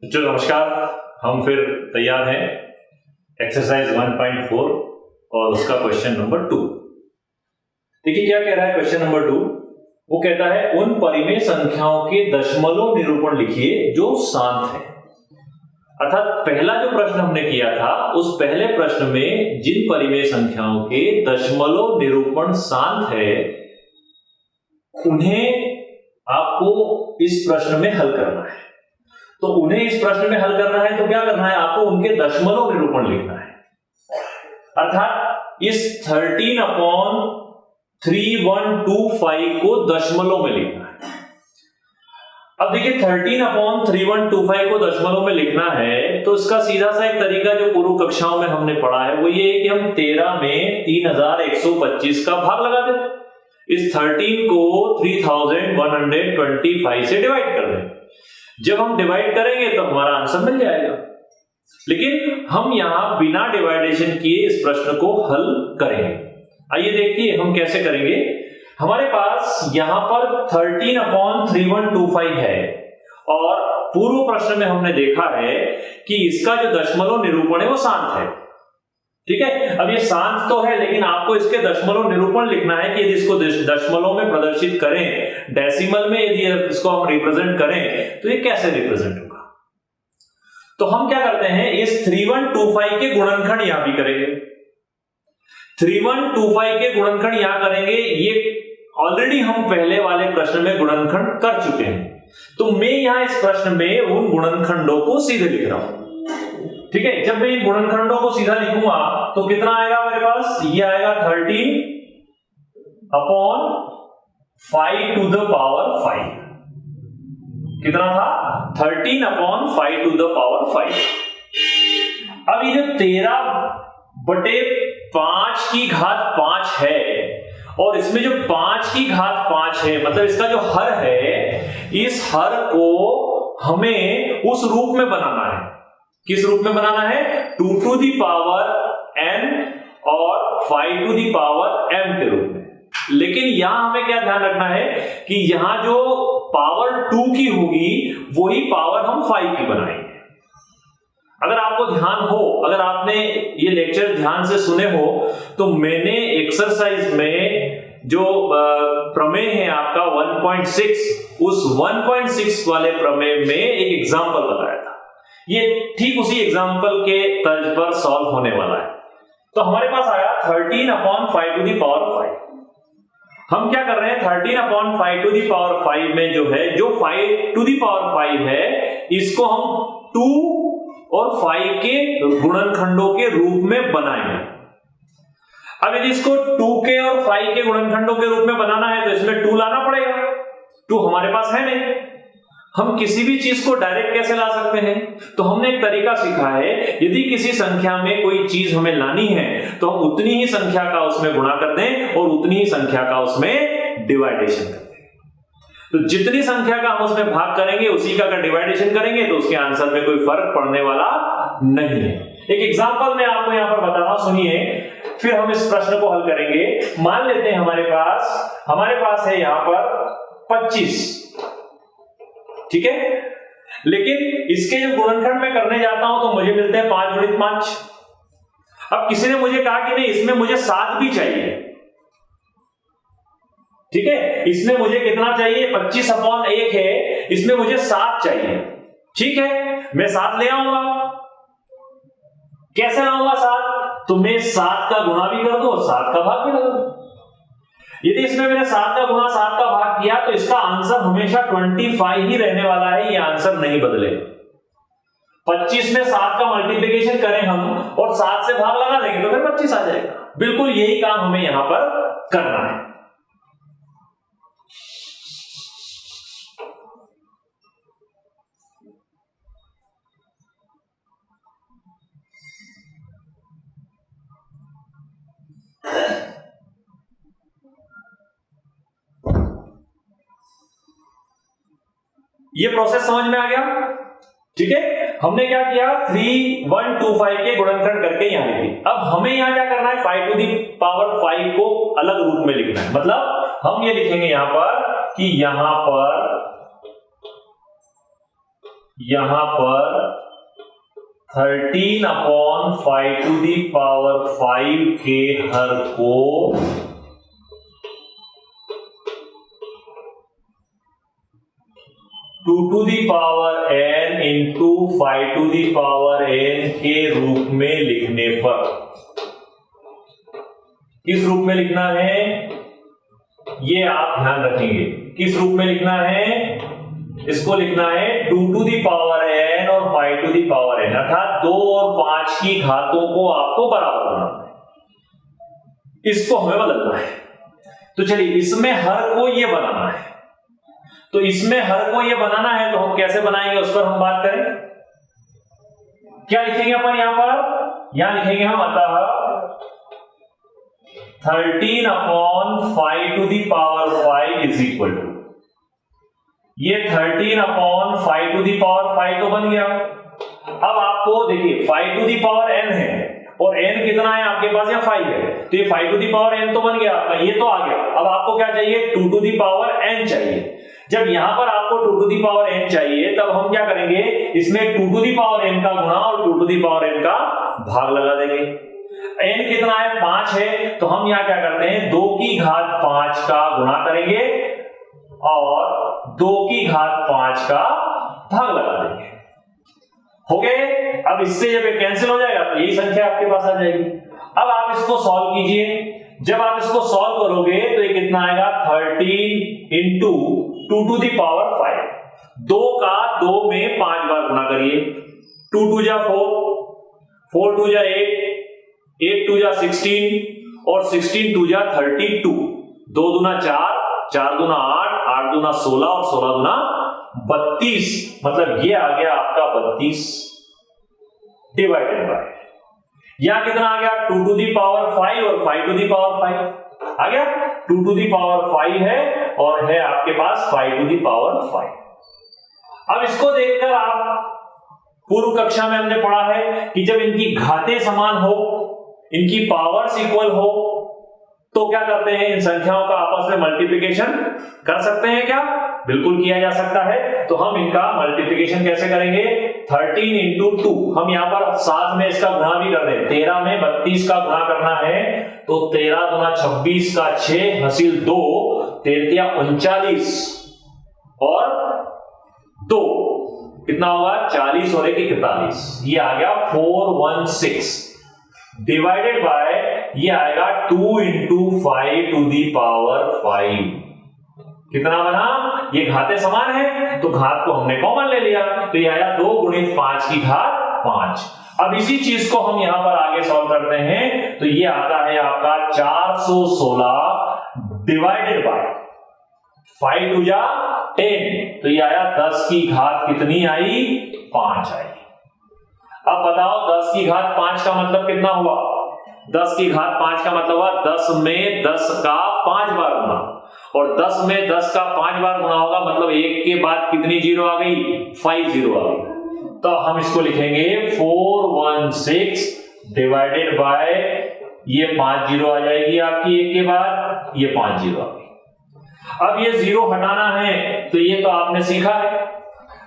जो नमस्कार, हम फिर तैयार हैं एक्सरसाइज 1.4 और उसका क्वेश्चन नंबर 2। देखिए क्या कह रहा है क्वेश्चन नंबर 2। वो कहता है उन परिमेय संख्याओं के दशमलव निरूपण लिखिए जो शांत है। अर्थात पहला जो प्रश्न हमने किया था उस पहले प्रश्न में जिन परिमेय संख्याओं के दशमलव निरूपण शांत है उन्हें आपको इस प्रश्न में हल करना है। तो उन्हें इस प्रश्न में हल करना है तो क्या करना है, आपको उनके दशमलव निरूपण लिखना है। अर्थात इस 13/3125 को दशमलव में लिखना है। अब देखिए 13/3125 को दशमलव में लिखना है तो इसका सीधा सा एक तरीका जो पूर्व कक्षाओं में हमने पढ़ा है वो ये है कि हम 13 में 3125 का भाग लगा दें। इस 13 को 3125 से डिवाइड कर दें। जब हम डिवाइड करेंगे तो हमारा आंसर मिल जाएगा। लेकिन हम यहां बिना डिवाइडेशन किए इस प्रश्न को हल करेंगे। आइए देखिए हम कैसे करेंगे। हमारे पास यहां पर 13/3125 है और पूर्व प्रश्न में हमने देखा है कि इसका जो दशमलव निरूपण है वो शांत है। ठीक है, अब ये शांत तो है लेकिन आपको इसके दशमलव निरूपण लिखना है कि यदि इसको दशमलव में प्रदर्शित करें, डेसिमल में यदि इसको हम रिप्रेजेंट करें तो ये कैसे रिप्रेजेंट होगा। तो हम क्या करते हैं, इस 3125 के गुणनखंड यहां भी करेंगे। 3125 के गुणनखंड यहां करेंगे। ये ऑलरेडी हम पहले वाले प्रश्न में गुणनखंड कर चुके हैं, तो मैं यहां इस प्रश्न में उन गुणनखंडों को सीधे लिख रहा हूं। ठीक है, जब मैं इन गुणनखंडों को सीधा लिखूंगा तो कितना आएगा मेरे पास, ये आएगा 13/5 कितना था 13/5 अब ये जो 13/5 की घात 5 है और इसमें जो 5 की घात 5 है, मतलब इसका जो हर है, इस हर को हमें उस रूप में बनाना है। किस रूप में बनाना है, 2 to the power n और 5 to the power m के रूप में। लेकिन यहां हमें क्या ध्यान रखना है कि यहां जो पावर 2 की होगी वही पावर हम 5 की बनाएंगे। अगर आपको ध्यान हो, अगर आपने ये लेक्चर ध्यान से सुने हो तो मैंने एक्सरसाइज में जो प्रमेय है आपका 1.6, उस 1.6 वाले प्रमेय में एक एग्जाम्पल बताया था। ये ठीक उसी एग्जाम्पल के तर्ज पर सॉल्व होने वाला है। तो हमारे पास आया 13/5 हम क्या कर रहे हैं, 13/5 में जो है, जो 5 है, इसको हम 2 और 5 के गुणनखंडों के रूप में बनाएंगे। अब यदि इसको 2 के और 5 के गुणनखंडों के रूप में बनाना है तो इसमें 2 लाना पड़ेगा। 2 हमारे पास है नहीं। हम किसी भी चीज को डायरेक्ट कैसे ला सकते हैं, तो हमने एक तरीका सीखा है, यदि किसी संख्या में कोई चीज हमें लानी है तो हम उतनी ही संख्या का उसमें गुणा कर दें और उतनी ही संख्या का उसमें डिवाइडेशन कर दें। तो जितनी संख्या का हम उसमें भाग करेंगे उसी का अगर डिवाइडेशन करेंगे तो उसके आंसर में कोई फर्क पड़ने वाला नहीं है। एक एग्जांपल मैं आपको यहां पर बता रहा हूं, सुनिए, फिर हम इस प्रश्न को हल करेंगे। मान लेते हैं हमारे पास है यहां पर 25, ठीक है, लेकिन इसके जो गुणनखंड मैं करने जाता हूं तो मुझे मिलते हैं 5 × 5। अब किसी ने मुझे कहा कि नहीं, इसमें मुझे 7 भी चाहिए। ठीक है, इसमें मुझे कितना चाहिए, 25/1 है, इसमें मुझे 7 चाहिए। ठीक है, मैं 7 ले आऊंगा। कैसे लाऊंगा 7, तो मैं 7 का गुणा भी कर दूं और 7 का भाग भी लगा दूं। यदि इसमें मैंने 7 का गुणा 7 का भाग किया तो इसका आंसर हमेशा 25 ही रहने वाला है, ये आंसर नहीं बदलेगा। 25 में 7 का मल्टीप्लिकेशन करें हम और 7 से भाग लगा देंगे तो फिर 25 आ जाएगा। बिल्कुल यही काम हमें यहां पर करना है। ये प्रोसेस समझ में आ गया। ठीक है, हमने क्या किया, 3125 के गुणनखंड करके यहां लिखी। अब हमें यहां क्या करना है, 5 to the power 5 को अलग रूप में लिखना है। मतलब हम ये लिखेंगे यहां पर कि यहां पर यहां पर 13/5 के हर को 2n into 5n के रूप में लिखने पर, किस रूप में लिखना है ये आप ध्यान रखेंगे। किस रूप में लिखना है? इसको लिखना है 2n और 5n, अर्थात 2 और 5 की घातों को आपको बराबर बनाना है, इसको हमें बदलना है। तो चलिए इसमें हर को ये बनाना है, तो इसमें हर को ये बनाना है तो हम कैसे बनाएंगे उस पर हम बात करें। क्या लिखेंगे अपन यहां पर? यहां लिखेंगे हम अतः 13/5 इज इक्वल टू, ये 13/5 तो बन गया। अब आपको देखिए 5n है और n कितना है आपके पास? या 5 है, तो ये 5n तो बन गया आपका, ये तो आ गया। अब आपको क्या चाहिए? 2n चाहिए। जब यहां पर आपको 2n चाहिए तब हम क्या करेंगे? इसमें 2n का गुणा और 2n का भाग लगा देंगे। n कितना है? 5 है, तो हम यहां क्या करते हैं? 2 की घात 5 का गुणा करेंगे और 2 की घात 5 का भाग लगा देंगे। हो गए? अब इससे जब ये कैंसिल हो जाएगा तो यही संख्या आपके पास आ जाएगी। अब आप इसको सॉल्व कीजिए। जब आप इसको सॉल्व करोगे तो ये कितना आएगा? 13 into 2n, 2 का 2 में 5 बार गुणा करिए। 2 2 जा 4, 4 2 जा 8, 8 2 जा 16 और 16 2 जा 32, 2 दूना 4, 4 दूना 8, 8 दूना 16 और 16 दूना 32, मतलब ये आ गया आपका 32 डिवाइडेड बाय, यहां कितना आ गया? 2n और 5 आ गया। 2n है और है आपके पास 5n। अब इसको देखकर आप, पूर्व कक्षा में हमने पढ़ा है कि जब इनकी घातें समान हो, इनकी पावर्स इक्वल हो, तो क्या करते हैं? इन संख्याओं का आपस में मल्टीप्लिकेशन कर सकते हैं क्या? बिल्कुल किया जा सकता है। तो हम इनका मल्टीप्लिकेशन कैसे करेंगे? 13 into 2, हम यहां पर साथ में इसका गुणा भी कर दें। 13 में 32 का गुणा करना है तो 13 दूना 26 का 6 हासिल 2, 13 39 और 2 कितना होगा? 40 और 1 41, ये आ गया 416 डिवाइडेड बाय, ये आएगा 2 into 5 कितना बना? ये घातें समान है तो घात को हमने कॉमन ले लिया, तो ये आया 2 गुणित 5 की घात 5। अब इसी चीज को हम यहां पर आगे सॉल्व करते हैं तो ये आता है आपका 416 डिवाइडेड बाय 5 2 जा 10, तो ये आया 10 की घात कितनी आई? 5 आई। अब बताओ 10 की घात 5 का मतलब कितना हुआ? 10 की घात 5 का मतलब हुआ 10 में 10 का 5 बार गुना, और 10 में 10 का 5 बार गुना होगा मतलब 1 के बाद कितनी जीरो आ गई? 5 जीरो आ गई। तो हम इसको लिखेंगे 416 डिवाइडेड बाय, ये 5 जीरो आ जाएगी आपकी 1 के बाद, ये 5 जीरो आ गई। अब ये जीरो हटाना है तो ये तो आपने सीखा है,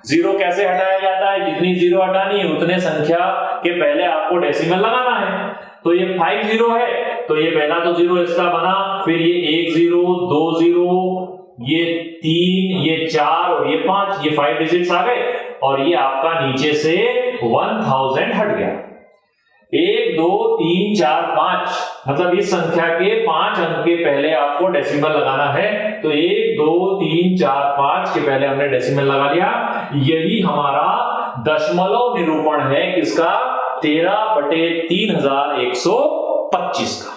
जीरो कैसे हटाया जाता है? जितनी जीरो हटानी है उतने संख्या के पहले आपको डेसिमल लगाना है। तो ये 5 जीरो है तो ये पहला तो जीरो इसका बना, फिर ये 1 0, 2 0, ये 3, ये 4 और ये 5, ये 5 डिजिट्स आ गए और ये आपका नीचे से 1000 हट गया। 1 2 3 4 5, मतलब इस संख्या के 5 अंक के पहले आपको डेसिमल लगाना है। तो 1 2 3 4 5 के पहले हमने डेसिमल लगा लिया। यही हमारा दशमलव निरूपण है किसका? 13/3125 का।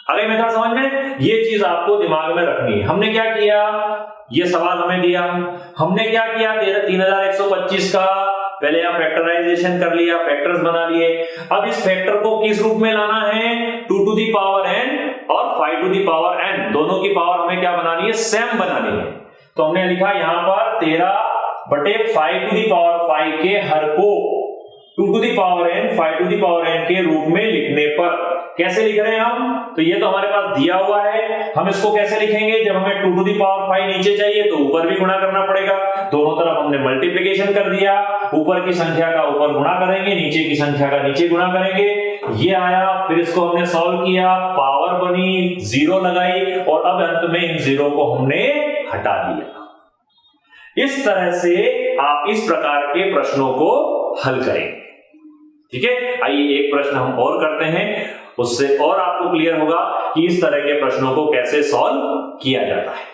अरे मेथड समझ में? ये चीज आपको दिमाग में रखनी है। हमने क्या किया? ये सवाल हमें दिया, हमने क्या किया? 13,3125 का पहले यहां फैक्टराइजेशन कर लिया, फैक्टर्स बना लिए। अब इस फैक्टर को किस रूप में लाना है? 2n और 5n, दोनों की पावर हमें क्या बनानी है? सेम बनानी है। तो हमने लिखा यहां पर 13/5 के हर को 2n 5n के रूप में लिखने पर कैसे लिख रहे हैं हम, तो ये तो हमारे पास दिया हुआ है, हम इसको कैसे लिखेंगे, जब हमें 2 to the power 5 नीचे चाहिए तो ऊपर भी गुणा करना पड़ेगा, दोनों तरफ हमने मल्टीप्लिकेशन कर दिया, ऊपर की संख्या का ऊपर गुणा करेंगे, नीचे की संख्या का नीचे गुणा करेंगे, ये आया, फिर इसको हमने सॉल्व किया, पावर बनी, 0 लगाई और अब अंत में इन 0 को हमने हटा दिया। इस तरह से आप इस प्रकार के प्रश्नों को हल करेंगे। ठीक है, आइए एक प्रश्न हम और करते हैं, उससे और आपको क्लियर होगा कि इस तरह के प्रश्नों को कैसे सॉल्व किया जाता है।